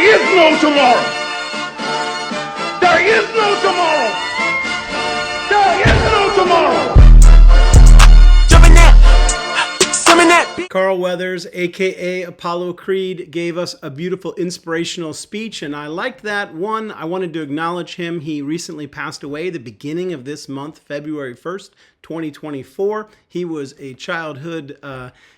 is no tomorrow. There is no tomorrow. There is no tomorrow. Carl Weathers, aka Apollo Creed, gave us a beautiful inspirational speech, and I liked that one. I wanted to acknowledge him. He recently passed away the beginning of this month, February 1st, 2024. He was a childhood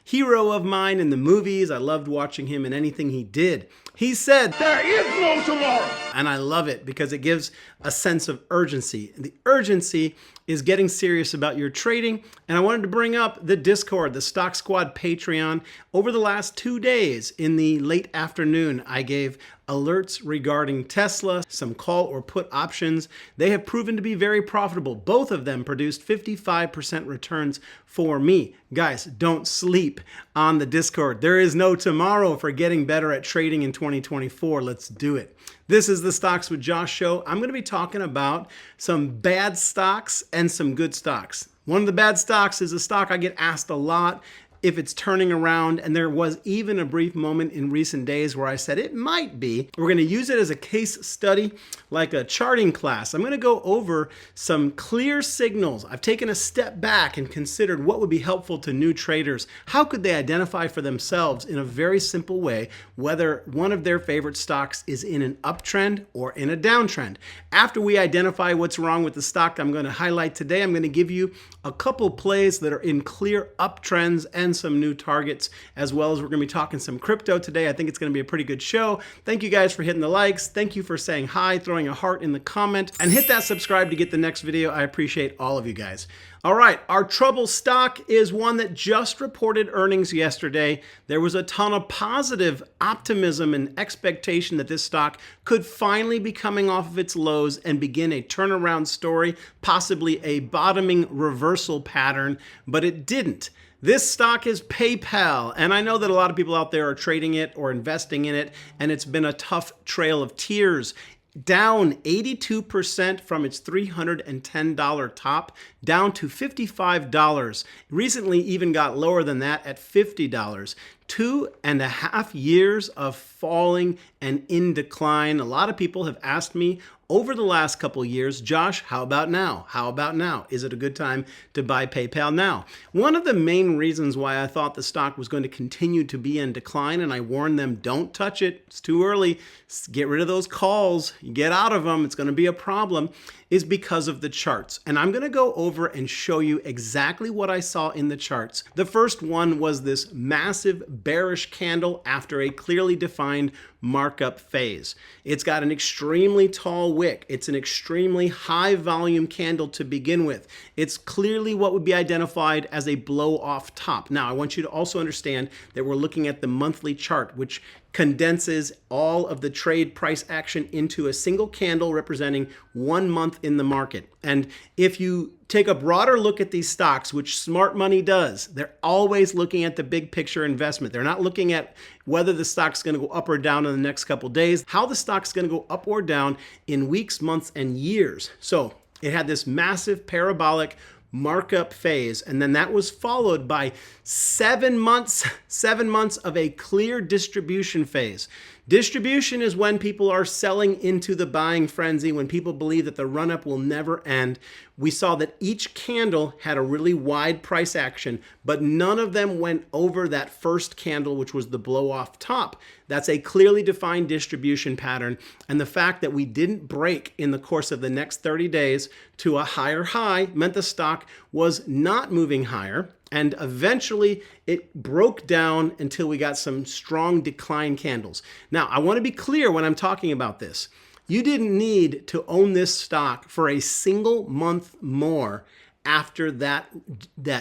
hero of mine in the movies. I loved watching him in anything he did. He said, "There is no tomorrow." And I love it because it gives a sense of urgency. And the urgency is getting serious about your trading. And I wanted to bring up the Discord, the Stock Squad Patreon. Over the last 2 days in the late afternoon, I gave alerts regarding Tesla, some call or put options. They have proven to be very profitable. Both of them produced 55% returns for me. Guys, don't sleep on the Discord. There is no tomorrow for getting better at trading in 2024. Let's do it. This is the Stocks with Josh show. I'm going to be talking about some bad stocks and some good stocks. One of the bad stocks is a stock I get asked a lot if it's turning around, and there was even a brief moment in recent days where I said it might be. We're going to use it as a case study, like a charting class. I'm going to go over some clear signals. I've taken a step back and considered what would be helpful to new traders. How could they identify for themselves in a very simple way whether one of their favorite stocks is in an uptrend or in a downtrend? After we identify what's wrong with the stock I'm going to highlight today, I'm going to give you a couple plays that are in clear uptrends and some new targets, as well as we're going to be talking some crypto today. I think it's going to be a pretty good show. Thank you guys for hitting the likes. Thank you for saying hi, throwing a heart in the comment, and hit that subscribe to get the next video. I appreciate all of you guys. All right, our trouble stock is one that just reported earnings yesterday. There was a ton of positive optimism and expectation that this stock could finally be coming off of its lows and begin a turnaround story, possibly a bottoming reversal pattern, but it didn't. This stock is PayPal, and I know that a lot of people out there are trading it or investing in it, and it's been a tough trail of tears. Down 82% from its $310 top, down to $55. Recently even got lower than that at $50. 2.5 years of falling and in decline. A lot of people have asked me over the last couple of years, Josh, how about now? How about now? Is it a good time to buy PayPal now? One of the main reasons why I thought the stock was going to continue to be in decline, and I warned them, don't touch it, it's too early, get rid of those calls, get out of them, it's going to be a problem, is because of the charts. And I'm going to go over and show you exactly what I saw in the charts. The first one was this massive bearish candle after a clearly defined markup phase. It's got an extremely tall wick. It's an extremely high volume candle to begin with. It's clearly what would be identified as a blow off top. Now, I want you to also understand that we're looking at the monthly chart, which condenses all of the trade price action into a single candle representing 1 month in the market. And if you take a broader look at these stocks, which smart money does, they're always looking at the big picture investment. They're not looking at whether the stock's going to go up or down in the next couple days, how the stock's going to go up or down in weeks, months, and years. So it had this massive parabolic markup phase, and then that was followed by 7 months of a clear distribution phase. Distribution is when people are selling into the buying frenzy, when people believe that the run-up will never end. We saw that each candle had a really wide price action, but none of them went over that first candle, which was the blow-off top. That's a clearly defined distribution pattern, and the fact that we didn't break in the course of the next 30 days to a higher high meant the stock was not moving higher. And eventually it broke down until we got some strong decline candles. Now, I want to be clear when I'm talking about this. You didn't need to own this stock for a single month more after that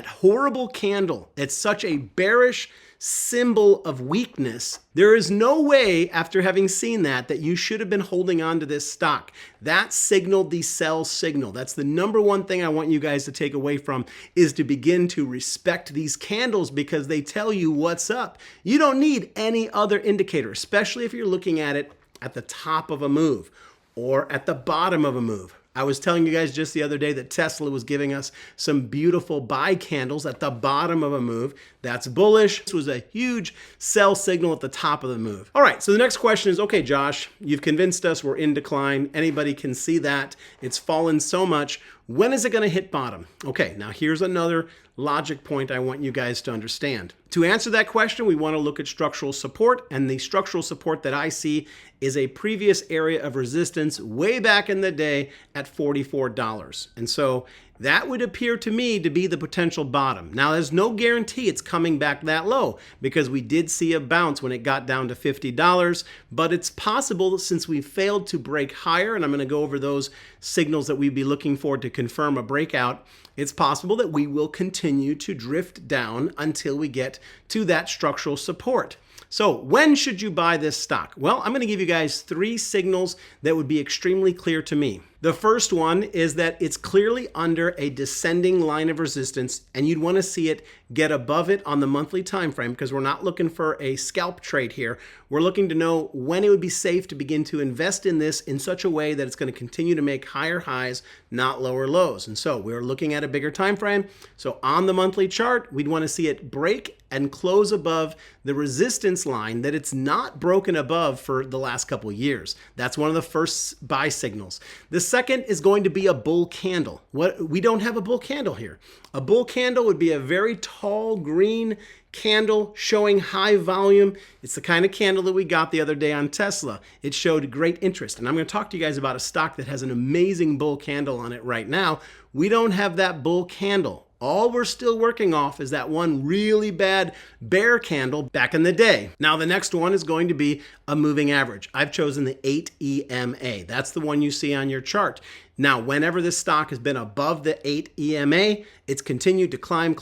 horrible candle. It's such a bearish symbol of weakness. There is no way after having seen that you should have been holding on to this stock. That signaled the sell signal. That's the number one thing I want you guys to take away from, is to begin to respect these candles because they tell you what's up. You don't need any other indicator, especially if you're looking at it at the top of a move or at the bottom of a move. I was telling you guys just the other day that Tesla was giving us some beautiful buy candles at the bottom of a move. That's bullish. This was a huge sell signal at the top of the move. All right, so the next question is, okay, Josh, you've convinced us we're in decline. Anybody can see that. It's fallen so much. When is it going to hit bottom? Okay, now here's another logic point I want you guys to understand. To answer that question, we want to look at structural support, and the structural support that I see is a previous area of resistance way back in the day at $44. And so that would appear to me to be the potential bottom. Now, there's no guarantee it's coming back that low because we did see a bounce when it got down to $50, but it's possible since we failed to break higher, and I'm going to go over those signals that we'd be looking for to confirm a breakout, it's possible that we will continue to drift down until we get to that structural support. So when should you buy this stock? Well, I'm going to give you guys 3 signals that would be extremely clear to me. The first one is that it's clearly under a descending line of resistance, and you'd want to see it get above it on the monthly time frame because we're not looking for a scalp trade here. We're looking to know when it would be safe to begin to invest in this in such a way that it's going to continue to make higher highs, not lower lows. And so we're looking at a bigger time frame. So on the monthly chart, we'd want to see it break and close above the resistance line that it's not broken above for the last couple of years. That's one of the first buy signals. The second is going to be a bull candle. We don't have a bull candle here. A bull candle would be a very tall green candle showing high volume. It's the kind of candle that we got the other day on Tesla. It showed great interest. And I'm going to talk to you guys about a stock that has an amazing bull candle on it right now. We don't have that bull candle. All we're still working off is that one really bad bear candle back in the day. Now, the next one is going to be a moving average. I've chosen the 8 EMA. That's the one you see on your chart. Now, whenever this stock has been above the 8 EMA, it's continued to climb.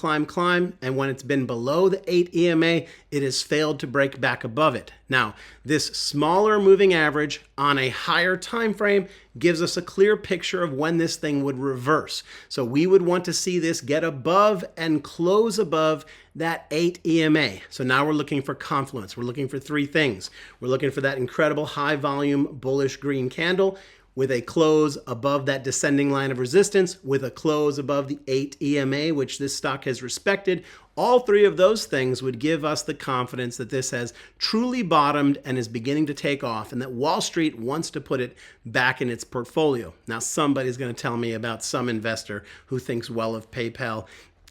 And when it's been below the 8 EMA, it has failed to break back above it. Now, this smaller moving average on a higher time frame gives us a clear picture of when this thing would reverse. So we would want to see this get above and close above that 8 EMA. So now we're looking for confluence. We're looking for 3 things. We're looking for that incredible high volume bullish green candle with a close above that descending line of resistance, with a close above the 8 EMA, which this stock has respected. All 3 of those things would give us the confidence that this has truly bottomed and is beginning to take off, and that Wall Street wants to put it back in its portfolio. Now, somebody's going to tell me about some investor who thinks well of PayPal.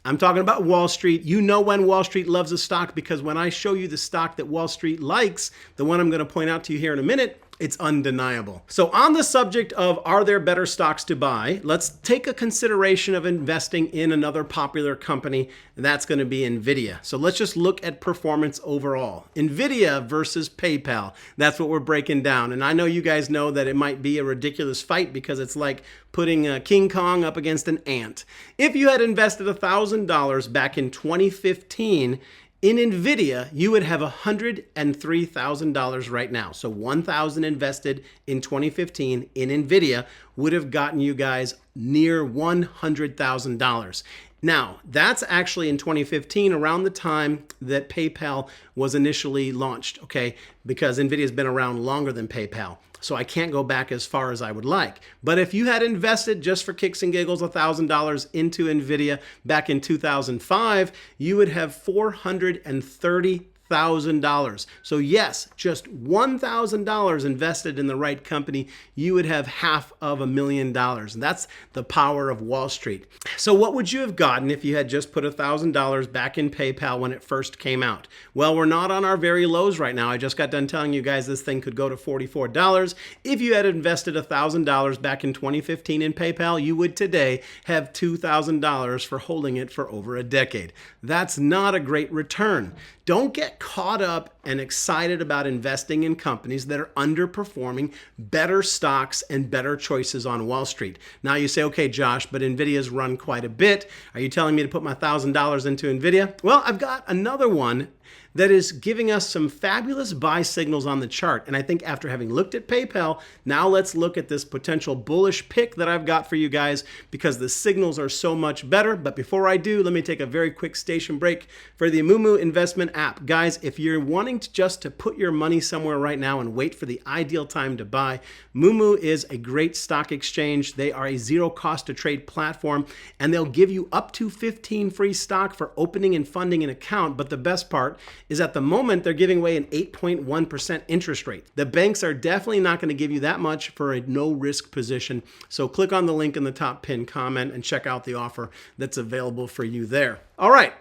I'm talking about Wall Street. You know when Wall Street loves a stock, because when I show you the stock that Wall Street likes, the one I'm going to point out to you here in a minute, it's undeniable. So on the subject of are there better stocks to buy, let's take a consideration of investing in another popular company, and that's going to be NVIDIA. So let's just look at performance overall. NVIDIA versus PayPal. That's what we're breaking down. And I know you guys know that it might be a ridiculous fight because it's like putting King Kong up against an ant. If you had invested $1,000 back in 2015 in NVIDIA, you would have $103,000 right now. So $1,000 invested in 2015 in NVIDIA would have gotten you guys near $100,000. Now, that's actually in 2015, around the time that PayPal was initially launched, okay? Because NVIDIA's been around longer than PayPal. So I can't go back as far as I would like. But if you had invested just for kicks and giggles $1,000 into NVIDIA back in 2005, you would have $430,000. So yes, just $1,000 invested in the right company, you would have $500,000. And that's the power of Wall Street. So what would you have gotten if you had just put $1,000 back in PayPal when it first came out? Well, we're not on our very lows right now. I just got done telling you guys this thing could go to $44. If you had invested $1,000 back in 2015 in PayPal, you would today have $2,000 for holding it for over a decade. That's not a great return. Don't get caught up and excited about investing in companies that are underperforming better stocks and better choices on Wall Street. Now you say, okay, Josh, but NVIDIA's run quite a bit. Are you telling me to put my $1,000 into NVIDIA? Well, I've got another one that is giving us some fabulous buy signals on the chart. And I think after having looked at PayPal, now let's look at this potential bullish pick that I've got for you guys, because the signals are so much better. But before I do, let me take a very quick station break for the Amumu investment app. Guys, if you're wanting point just to put your money somewhere right now and wait for the ideal time to buy, Moomoo is a great stock exchange. They are a zero cost to trade platform, and they'll give you up to 15 free stock for opening and funding an account. But the best part is at the moment, they're giving away an 8.1% interest rate. The banks are definitely not going to give you that much for a no risk position. So click on the link in the top pinned comment and check out the offer that's available for you there. All right,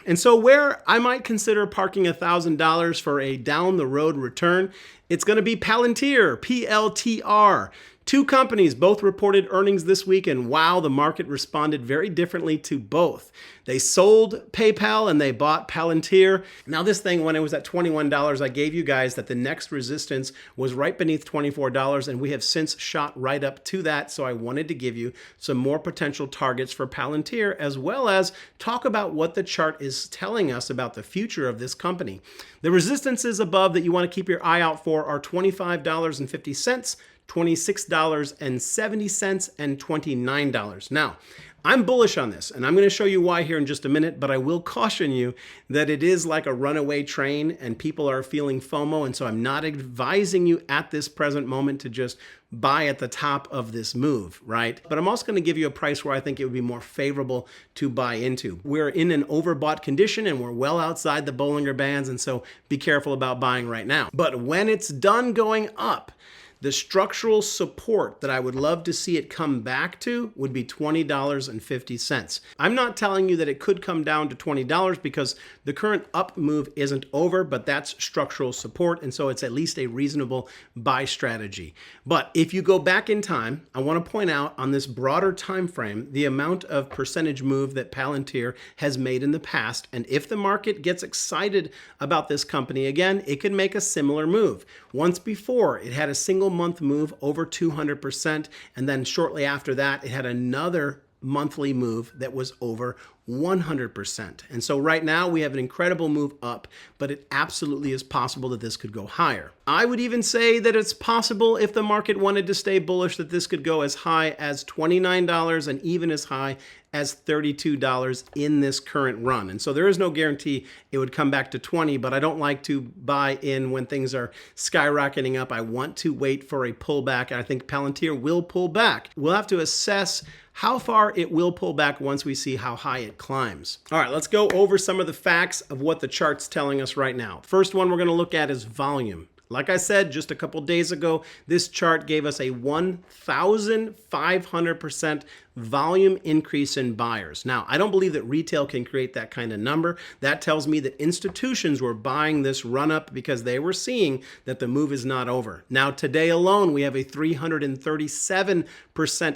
and so where I might consider parking $1,000 for a down the road return, it's going to be Palantir, PLTR. Two companies both reported earnings this week, and wow, the market responded very differently to both. They sold PayPal and they bought Palantir. Now this thing, when it was at $21, I gave you guys that the next resistance was right beneath $24, and we have since shot right up to that. So I wanted to give you some more potential targets for Palantir, as well as talk about what the chart is telling us about the future of this company. The resistances above that you want to keep your eye out for are $25.50, $26.70, and $29. Now, I'm bullish on this, and I'm going to show you why here in just a minute, but I will caution you that it is like a runaway train and people are feeling FOMO, and so I'm not advising you at this present moment to just buy at the top of this move, right? But I'm also going to give you a price where I think it would be more favorable to buy into. We're in an overbought condition and we're well outside the Bollinger Bands, and so be careful about buying right now. But when it's done going up, the structural support that I would love to see it come back to would be $20.50. I'm not telling you that it could come down to $20 because the current up move isn't over, but that's structural support, and so it's at least a reasonable buy strategy. But if you go back in time, I want to point out on this broader time frame the amount of percentage move that Palantir has made in the past, and if the market gets excited about this company again, it could make a similar move. Once before, it had a single month move over 200%, and then shortly after that it had another monthly move that was over 100%. And so right now we have an incredible move up, but it absolutely is possible that this could go higher. I would even say that it's possible, if the market wanted to stay bullish, that this could go as high as $29 and even as high as $32 in this current run. And so there is no guarantee it would come back to 20, but I don't like to buy in when things are skyrocketing up. I want to wait for a pullback, and I think Palantir will pull back. We'll have to assess how far it will pull back once we see how high it climbs. All right, let's go over some of the facts of what the chart's telling us right now. First one we're going to look at is volume. Like I said just a couple days ago, this chart gave us a 1,500% volume increase in buyers. Now, I don't believe that retail can create that kind of number. That tells me that institutions were buying this run up because they were seeing that the move is not over. Now, today alone, we have a 337%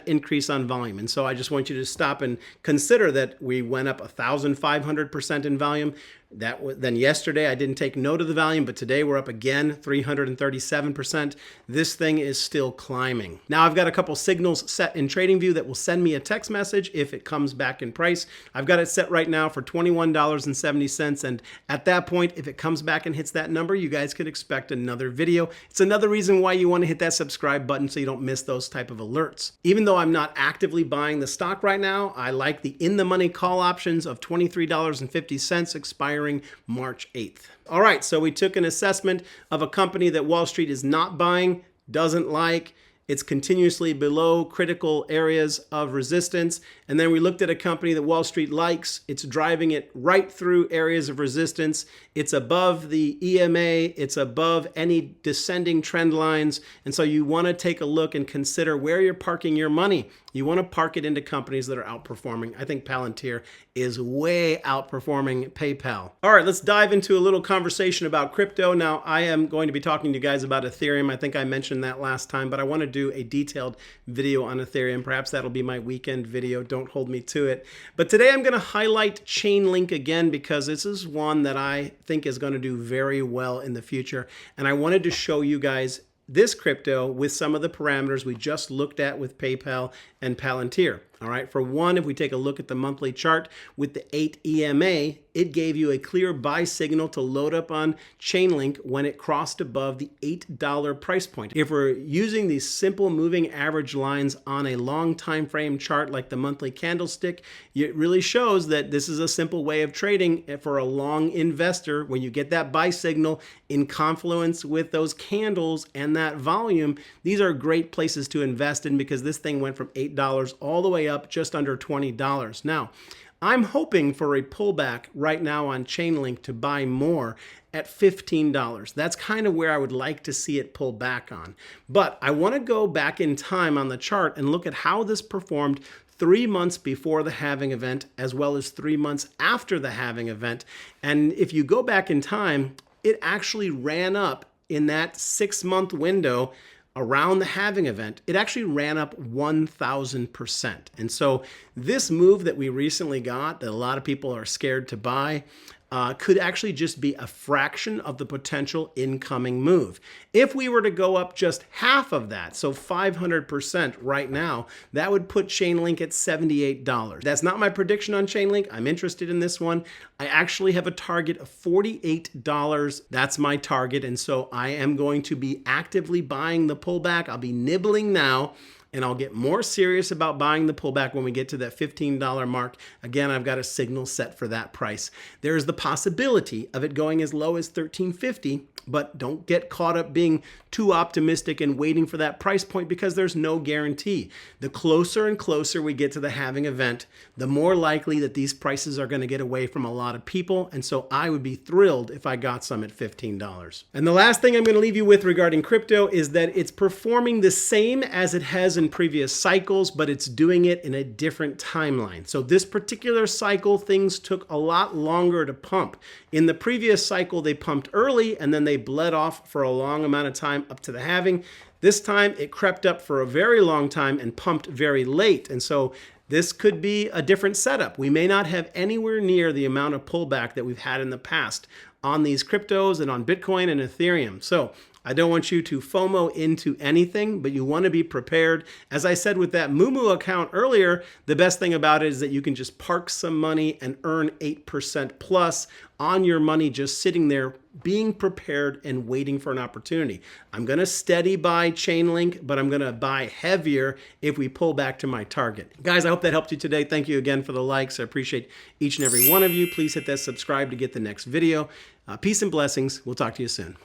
increase on volume. And so I just want you to stop and consider that we went up 1,500% in volume. Then yesterday I didn't take note of the volume, but today we're up again 337%. This thing is still climbing. Now I've got a couple signals set in TradingView that will send me a text message if it comes back in price. I've got it set right now for $21.70, and at that point, if it comes back and hits that number, you guys could expect another video. It's another reason why you want to hit that subscribe button so you don't miss those type of alerts. Even though I'm not actively buying the stock right now, I like the in-the-money call options of $23.50 expiring March 8th. All right, so we took an assessment of a company that Wall Street is not buying, doesn't like. It's continuously below critical areas of resistance. And then we looked at a company that Wall Street likes. It's driving it right through areas of resistance. It's above the EMA. It's above any descending trend lines. And so you want to take a look and consider where you're parking your money. You want to park it into companies that are outperforming. I think Palantir is way outperforming PayPal. All right, let's dive into a little conversation about crypto. Now, I am going to be talking to you guys about Ethereum. I think I mentioned that last time, but I want to do a detailed video on Ethereum. Perhaps that'll be my weekend video. Don't hold me to it. But today I'm going to highlight Chainlink again because this is one that I think is going to do very well in the future. And I wanted to show you guys this crypto with some of the parameters we just looked at with PayPal and Palantir. All right, for one, if we take a look at the monthly chart with the 8 EMA, it gave you a clear buy signal to load up on Chainlink when it crossed above the $8 price point. If we're using these simple moving average lines on a long time frame chart like the monthly candlestick, it really shows that this is a simple way of trading for a long investor. When you get that buy signal in confluence with those candles and that volume, these are great places to invest in because this thing went from $8 all the way up just under $20. Now, I'm hoping for a pullback right now on Chainlink to buy more at $15. That's kind of where I would like to see it pull back on. But I want to go back in time on the chart and look at how this performed 3 months before the halving event, as well as 3 months after the halving event. And if you go back in time, it actually ran up in that 6-month window around the halving event. It actually ran up 1,000%. And so this move that we recently got that a lot of people are scared to buy could actually just be a fraction of the potential incoming move. If we were to go up just half of that, so 500% right now, that would put Chainlink at $78. That's not my prediction on Chainlink. I'm interested in this one. I actually have a target of $48. That's my target. And so I am going to be actively buying the pullback. I'll be nibbling now, and I'll get more serious about buying the pullback when we get to that $15 mark. Again, I've got a signal set for that price. There is the possibility of it going as low as $13.50, but don't get caught up being too optimistic and waiting for that price point because there's no guarantee. The closer and closer we get to the halving event, the more likely that these prices are going to get away from a lot of people. And so I would be thrilled if I got some at $15. And the last thing I'm going to leave you with regarding crypto is that it's performing the same as it has in previous cycles, but it's doing it in a different timeline. So this particular cycle, things took a lot longer to pump. In the previous cycle, they pumped early and then they bled off for a long amount of time up to the halving. This time it crept up for a very long time and pumped very late. And so this could be a different setup. We may not have anywhere near the amount of pullback that we've had in the past on these cryptos and on Bitcoin and Ethereum. So I don't want you to FOMO into anything, but you want to be prepared. As I said with that Moomoo account earlier, the best thing about it is that you can just park some money and earn 8% plus on your money just sitting there, being prepared and waiting for an opportunity. I'm going to steady buy Chainlink, but I'm going to buy heavier if we pull back to my target. Guys, I hope that helped you today. Thank you again for the likes. I appreciate each and every one of you. Please hit that subscribe to get the next video. Peace and blessings. We'll talk to you soon.